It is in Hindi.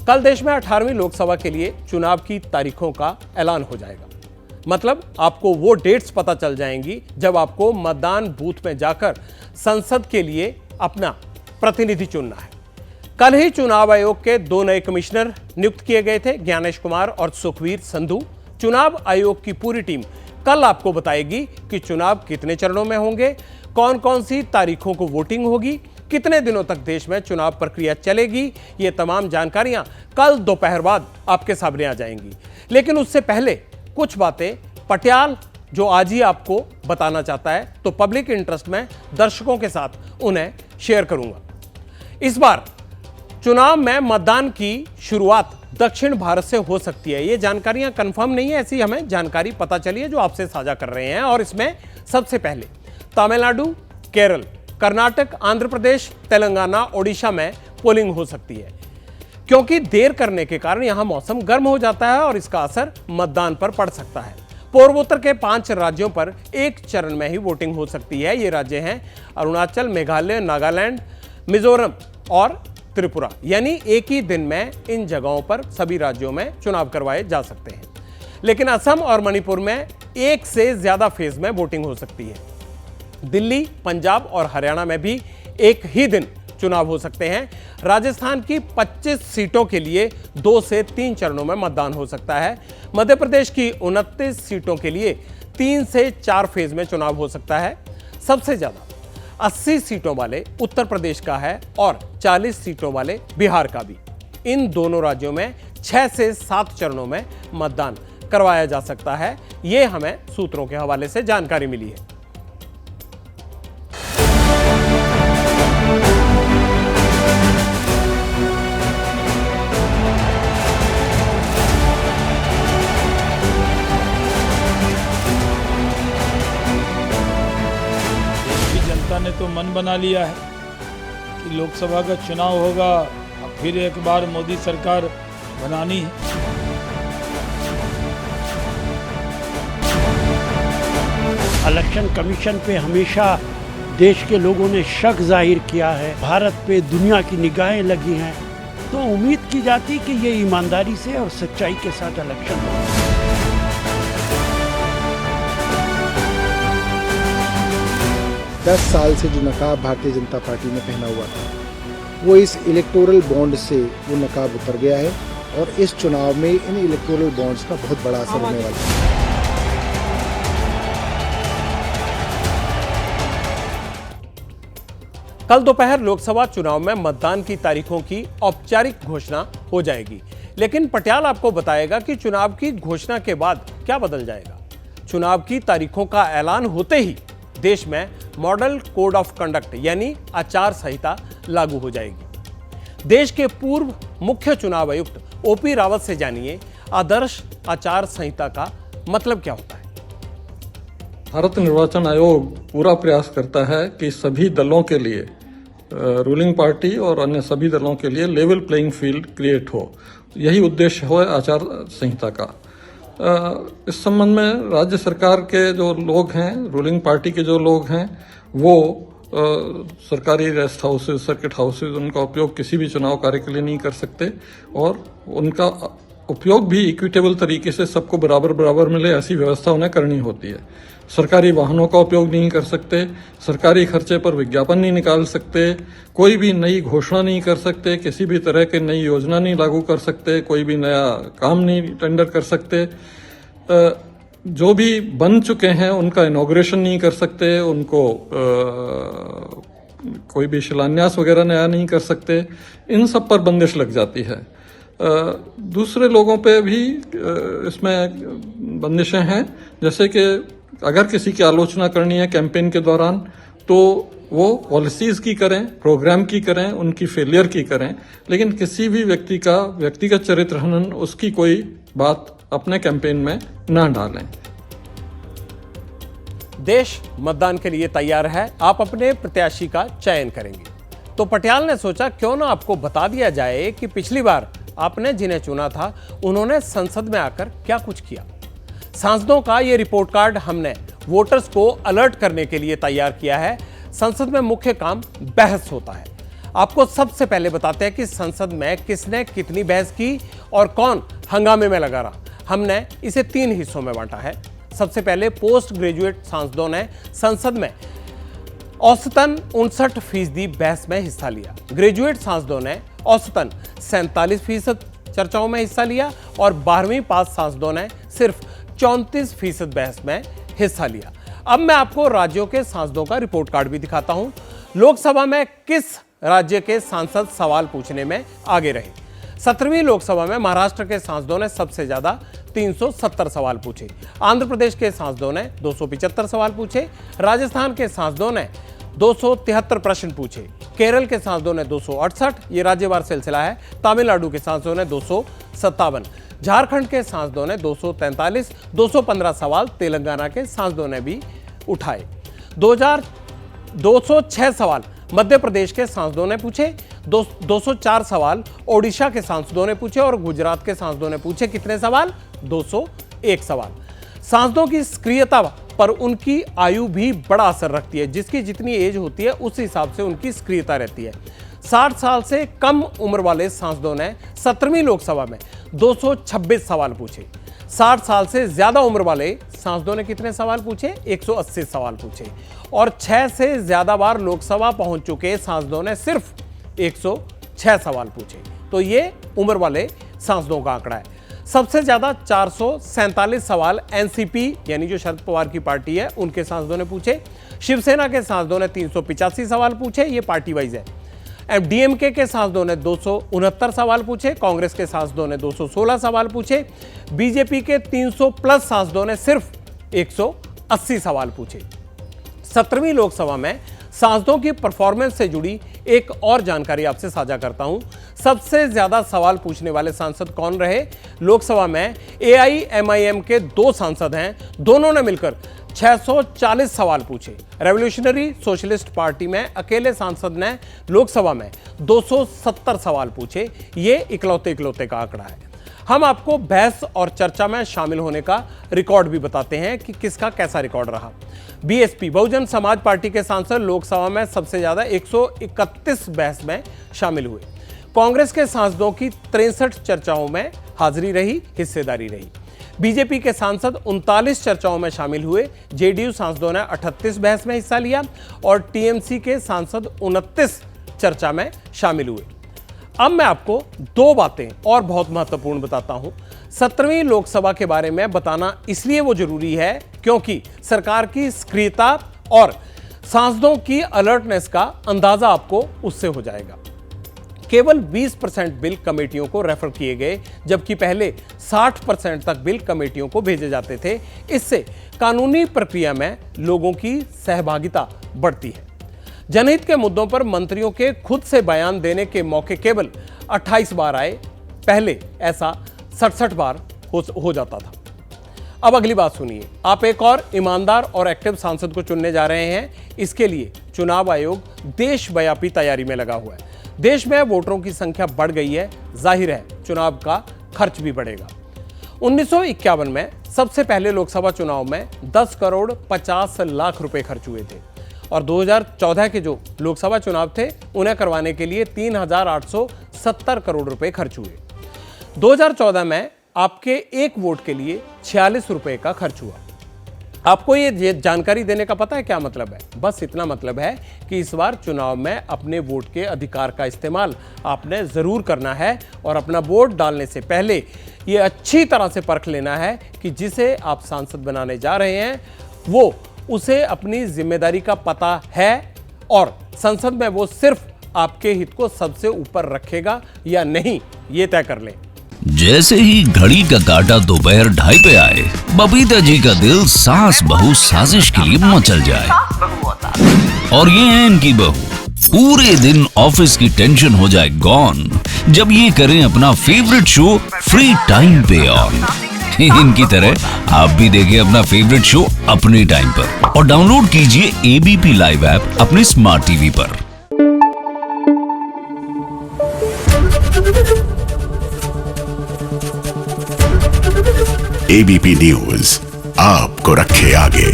कल देश में 18वीं लोकसभा के लिए चुनाव की तारीखों का ऐलान हो जाएगा। मतलब आपको वो डेट्स पता चल जाएंगी जब आपको मतदान बूथ में जाकर संसद के लिए अपना प्रतिनिधि चुनना है। कल ही चुनाव आयोग के 2 नए कमिश्नर नियुक्त किए गए थे, ज्ञानेश कुमार और सुखवीर संधू। चुनाव आयोग की पूरी टीम कल आपको बताएगी कि चुनाव कितने चरणों में होंगे, कौन कौन सी तारीखों को वोटिंग होगी, कितने दिनों तक देश में चुनाव प्रक्रिया चलेगी। ये तमाम जानकारियां कल दोपहर बाद आपके सामने आ जाएंगी। लेकिन उससे पहले कुछ बातें पटियाल जो आज ही आपको बताना चाहता है, तो पब्लिक इंटरेस्ट में दर्शकों के साथ उन्हें शेयर करूंगा। इस बार चुनाव में मतदान की शुरुआत दक्षिण भारत से हो सकती है। ये जानकारियां कंफर्म नहीं है, ऐसी हमें जानकारी पता चली है जो आपसे साझा कर रहे हैं। और इसमें सबसे पहले तमिलनाडु, केरल, कर्नाटक, आंध्र प्रदेश, तेलंगाना, ओडिशा में पोलिंग हो सकती है, क्योंकि देर करने के कारण यहां मौसम गर्म हो जाता है और इसका असर मतदान पर पड़ सकता है। पूर्वोत्तर के 5 राज्यों पर एक चरण में ही वोटिंग हो सकती है। ये राज्य हैं अरुणाचल, मेघालय, नागालैंड, मिजोरम और त्रिपुरा। यानी एक ही दिन में इन जगहों पर सभी राज्यों में चुनाव करवाए जा सकते हैं। लेकिन असम और मणिपुर में एक से ज्यादा फेज में वोटिंग हो सकती है। दिल्ली, पंजाब और हरियाणा में भी एक ही दिन चुनाव हो सकते हैं। राजस्थान की 25 सीटों के लिए 2 से 3 चरणों में मतदान हो सकता है। मध्य प्रदेश की 29 सीटों के लिए 3 से 4 फेज में चुनाव हो सकता है। सबसे ज्यादा 80 सीटों वाले उत्तर प्रदेश का है और 40 सीटों वाले बिहार का भी। इन दोनों राज्यों में 6 से 7 चरणों में मतदान करवाया जा सकता है। यह हमें सूत्रों के हवाले से जानकारी मिली है। ने तो मन बना लिया है कि लोकसभा का चुनाव होगा, अब फिर एक बार मोदी सरकार बनानी है। इलेक्शन कमीशन पे हमेशा देश के लोगों ने शक जाहिर किया है, भारत पे दुनिया की निगाहें लगी हैं, तो उम्मीद की जाती कि ये ईमानदारी से और सच्चाई के साथ इलेक्शन हो। दस साल से जो नकाब भारतीय जनता पार्टी ने पहना हुआ था, वो इस इलेक्टोरल बॉन्ड से वो नकाब उतर गया है और इस चुनाव में इन इलेक्टोरल बॉन्ड्स का बहुत बड़ा असर होने वाला है। कल दोपहर लोकसभा चुनाव में मतदान की तारीखों की औपचारिक घोषणा हो जाएगी। लेकिन पटियाल आपको बताएगा कि चुनाव की घोषणा के बाद क्या बदल जाएगा। चुनाव की तारीखों का ऐलान होते ही देश में मॉडल कोड ऑफ कंडक्ट यानी आचार संहिता लागू हो जाएगी। देश के पूर्व मुख्य चुनाव आयुक्त ओपी रावत से जानिए आदर्श आचार संहिता का मतलब क्या होता है। भारत निर्वाचन आयोग पूरा प्रयास करता है कि सभी दलों के लिए, रूलिंग पार्टी और अन्य सभी दलों के लिए लेवल प्लेइंग फील्ड क्रिएट हो। यही उद्देश्य है आचार संहिता का। इस संबंध में राज्य सरकार के जो लोग हैं, रूलिंग पार्टी के जो लोग हैं, वो सरकारी रेस्ट हाउसेज, सर्किट हाउसेज, उनका उपयोग किसी भी चुनाव कार्य के लिए नहीं कर सकते और उनका उपयोग भी इक्विटेबल तरीके से सबको बराबर बराबर मिले, ऐसी व्यवस्था उन्हें करनी होती है। सरकारी वाहनों का उपयोग नहीं कर सकते, सरकारी खर्चे पर विज्ञापन नहीं निकाल सकते, कोई भी नई घोषणा नहीं कर सकते, किसी भी तरह की नई योजना नहीं लागू कर सकते, कोई भी नया काम नहीं टेंडर कर सकते, जो भी बन चुके हैं उनका इनॉग्रेशन नहीं कर सकते, उनको कोई भी शिलान्यास वगैरह नया नहीं कर सकते। इन सब पर बंदिश लग जाती है। दूसरे लोगों पे भी इसमें बंदिशें हैं, जैसे कि अगर किसी की आलोचना करनी है कैंपेन के दौरान तो वो पॉलिसीज की करें, प्रोग्राम की करें, उनकी फेलियर की करें, लेकिन किसी भी व्यक्ति का व्यक्तिगत चरित्र हनन, उसकी कोई बात अपने कैंपेन में ना डालें। देश मतदान के लिए तैयार है, आप अपने प्रत्याशी का चयन करेंगे। तो पटियाल ने सोचा क्यों ना आपको बता दिया जाए कि पिछली बार आपने जिन्हें चुना था उन्होंने संसद में आकर क्या कुछ किया। सांसदों का ये रिपोर्ट कार्ड हमने वोटर्स को अलर्ट करने के लिए तैयार किया है। संसद में मुख्य काम बहस होता है। आपको सबसे पहले बताते हैं कि संसद में किसने कितनी बहस की और कौन हंगामे में लगा रहा। हमने इसे 3 हिस्सों में बांटा है। सबसे पहले पोस्ट ग्रेजुएट सांसदों ने संसद में औसतन 59% बहस में हिस्सा लिया। ग्रेजुएट सांसदों ने औसतन 47% चर्चाओं में हिस्सा लिया और 12वीं पास सांसदों ने सिर्फ 34% बहस में हिस्सा लिया। अब मैं आपको राज्यों के सांसदों का रिपोर्ट कार्ड भी दिखाता हूं। लोकसभा में किस राज्य के सांसद सवाल पूछने में आगे रहे। 17वीं लोकसभा में महाराष्ट्र के सांसदों ने सबसे ज्यादा 370 सवाल पूछे। आंध्र प्रदेश के सांसदों ने 275 सवाल पूछे। राजस्थान के सांसदों ने 273 प्रश्न पूछे। केरल के सांसदों ने 268, ये राज्यवार सिलसिला है। तमिलनाडु के सांसदों ने 257, झारखंड के सांसदों ने 243, 215 सवाल तेलंगाना के सांसदों ने भी उठाए। 206 सवाल मध्य प्रदेश के सांसदों ने पूछे। 204 सवाल ओडिशा के सांसदों ने पूछे और गुजरात के सांसदों ने पूछे। कितने सवाल? 201 सवाल। सांसदों की सक्रियता पर उनकी आयु भी बड़ा असर रखती है। जिसकी जितनी एज होती है उस हिसाब से उनकी सक्रियता रहती है। 60 साल से कम उम्र वाले सांसदों ने 17वीं लोकसभा में 226 सवाल पूछे। 60 साल से ज्यादा उम्र वाले सांसदों ने कितने सवाल पूछे? 180 सवाल पूछे। और 6 से ज्यादा बार लोकसभा पहुंच चुके सांसदों ने सिर्फ 106 सवाल पूछे। तो ये उम्र वाले सांसदों का आंकड़ा है। सबसे ज्यादा 447 सवाल एनसीपी यानी जो शरद पवार की पार्टी है उनके सांसदों ने पूछे। शिवसेना के सांसदों ने 385 सवाल पूछे, ये पार्टी वाइज है। डीएमके के सांसदों ने 269 सवाल पूछे। कांग्रेस के सांसदों ने 216 सवाल पूछे। बीजेपी के 300 प्लस सांसदों ने सिर्फ 180 सवाल पूछे। 17वीं लोकसभा में सांसदों की परफॉर्मेंस से जुड़ी एक और जानकारी आपसे साझा करता हूं। सबसे ज्यादा सवाल पूछने वाले सांसद कौन रहे? लोकसभा में एआईएमआईएम के 2 सांसद हैं, दोनों ने मिलकर 640 सवाल पूछे। रेवोल्यूशनरी सोशलिस्ट पार्टी में अकेले सांसद ने लोकसभा में 270 सवाल पूछे। ये इकलौते का आंकड़ा है। हम आपको बहस और चर्चा में शामिल होने का रिकॉर्ड भी बताते हैं कि किसका कैसा रिकॉर्ड रहा। बीएसपी बहुजन समाज पार्टी के सांसद लोकसभा में सबसे ज्यादा 131 बहस में शामिल हुए। कांग्रेस के सांसदों की 63 चर्चाओं में हाजिरी रही, हिस्सेदारी रही। बीजेपी के सांसद 39 चर्चाओं में शामिल हुए। जेडीयू सांसदों ने 38 बहस में हिस्सा लिया और टीएमसी के सांसद 29 चर्चा में शामिल हुए। अब मैं आपको 2 बातें और बहुत महत्वपूर्ण बताता हूं। 17वीं लोकसभा के बारे में बताना इसलिए वो जरूरी है क्योंकि सरकार की सक्रियता और सांसदों की अलर्टनेस का अंदाजा आपको उससे हो जाएगा। केवल 20% बिल कमेटियों को रेफर किए गए, जबकि पहले 60% तक बिल कमेटियों को भेजे जाते थे। इससे कानूनी प्रक्रिया में लोगों की सहभागिता बढ़ती है। जनहित के मुद्दों पर मंत्रियों के खुद से बयान देने के मौके केवल 28 बार आए, पहले ऐसा 67 बार हो जाता था। अब अगली बात सुनिए। आप एक और ईमानदार और एक्टिव सांसद को चुनने जा रहे हैं। इसके लिए चुनाव आयोग देशव्यापी तैयारी में लगा हुआ है। देश में वोटरों की संख्या बढ़ गई है, जाहिर है चुनाव का खर्च भी बढ़ेगा। 1951 में सबसे पहले लोकसभा चुनाव में 10 करोड़ 50 लाख रुपए खर्च हुए थे और 2014 के जो लोकसभा चुनाव थे उन्हें करवाने के लिए 3,870 करोड़ रुपए खर्च हुए। 2014 में आपके एक वोट के लिए 46 रुपए का खर्च हुआ। आपको ये जानकारी देने का पता है क्या मतलब है? बस इतना मतलब है कि इस बार चुनाव में अपने वोट के अधिकार का इस्तेमाल आपने जरूर करना है और अपना वोट डालने से पहले ये अच्छी तरह से परख लेना है कि जिसे आप सांसद बनाने जा रहे हैं वो उसे अपनी जिम्मेदारी का पता है और संसद में वो सिर्फ आपके हित को सबसे ऊपर रखेगा या नहीं, ये तय कर लें। जैसे ही घड़ी का काटा दोपहर 2:30 पे आए, बबीता जी का दिल सास बहू साजिश के लिए मचल जाए। और ये है इनकी बहू, पूरे दिन ऑफिस की टेंशन हो जाए गॉन जब ये करें अपना फेवरेट शो फ्री टाइम पे ऑन। इनकी तरह आप भी देखें अपना फेवरेट शो अपने टाइम पर और डाउनलोड कीजिए एबीपी लाइव ऐप अपने स्मार्ट टीवी पर। एबीपी न्यूज आपको रखे आगे।